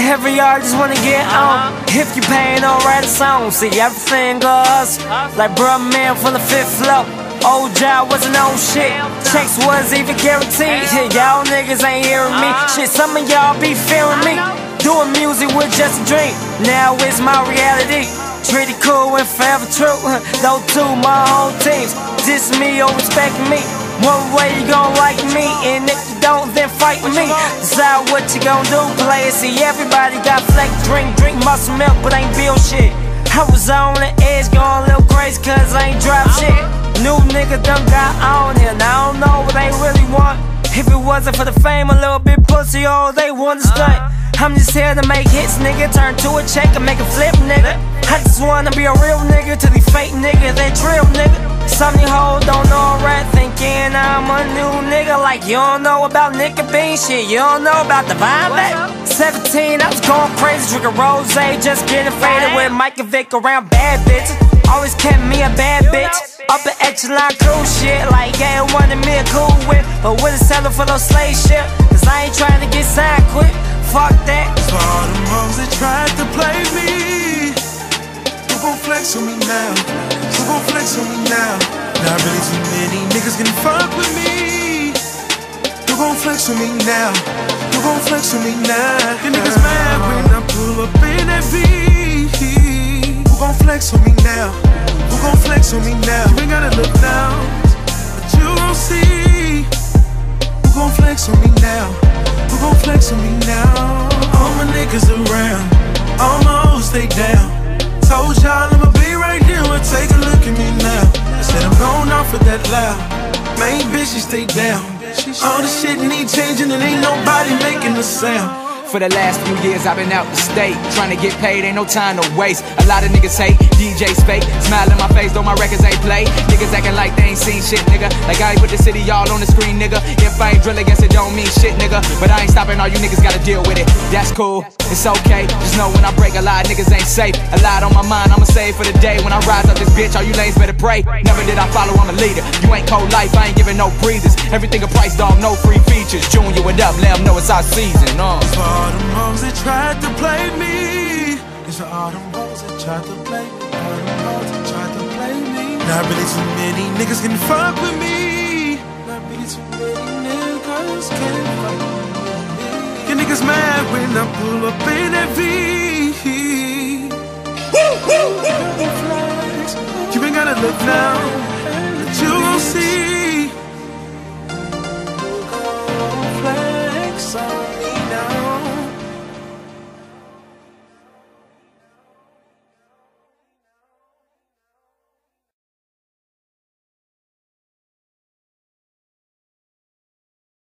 Every artist wanna get on. If you paying, don't write a song. See, everything goes like bruh man from the 5th floor. Old job wasn't no shit. Checks was even guaranteed. Y'all niggas ain't hearing me. Shit, some of y'all be fearing me. Doing music was just a dream. Now it's my reality. Pretty cool and forever true. Those two my whole teams. Diss me or respect me. One way you gon' like me, and if you don't, then fight me. Decide what you gon' do, play it. See, everybody got flex, drink muscle milk, but ain't build shit. I was on the edge, going a little crazy, cause I ain't drop shit. New nigga done got on here, now I don't know what they really want. If it wasn't for the fame, a little bit pussy, all they want is stunt. I'm just here to make hits, nigga, turn to a check and make a flip, nigga. I just wanna be a real nigga to these fake niggas, they drill, nigga. Some of you hoes don't know a rat, thinking I'm a new nigga. Like you don't know about Nicka Bean shit, you don't know about the vibe, baby. 17, I was going crazy, drinking rose, just getting faded with Mike and Vic around bad bitches. Always kept me a bad bitch. Upper echelon cool shit, like yeah, wanted me a cool whip, but wouldn't settle for no slave shit, cause I ain't trying to get signed quick. Fuck that. For all them hoes that tried to play me, who gon' flex on me now? Who gon' flex on me now? Not really too many niggas can fuck with me. Who gon' flex on me now? Who gon' flex on me now? The niggas mad when I pull up in that V. Who gon' flex on me now? Who gon' flex on me now? You ain't gotta look now, but you gon' see. Who gon' flex on me now? Who gon' flex on me now? All my niggas around, all my hoes stay down. Told y'all I'ma be right here, well take a look at me now. I said I'm going off with that loud. Main bitch, she stay down. All the shit need changing and ain't nobody making a sound. For the last few years I've been out the state, trying to get paid, ain't no time to waste. A lot of niggas hate, DJs fake, smile in my face though my records ain't played. Niggas acting like they ain't seen shit, nigga. Like I ain't put the city all on the screen, nigga. If I ain't drill against it, don't mean shit, nigga. But I ain't stopping, all you niggas gotta deal with it. That's cool, it's okay. Just know when I break a lot, niggas ain't safe. A lot on my mind, I'ma save for the day. When I rise up this bitch, all you lanes better pray. Never did I follow, I'm a leader. You ain't cold life, I ain't giving no breathers. Everything a price, dog, no free features. Junior, what up? Let them know it's our season, All them hoes that tried to play me. It's all them hoes that tried to play me. All them hoes that tried to play me. Not really too many niggas can fuck with me. Not really too many niggas can fuck with me. Your niggas mad when I pull up in that V. You ain't gotta look now, but you gon' see.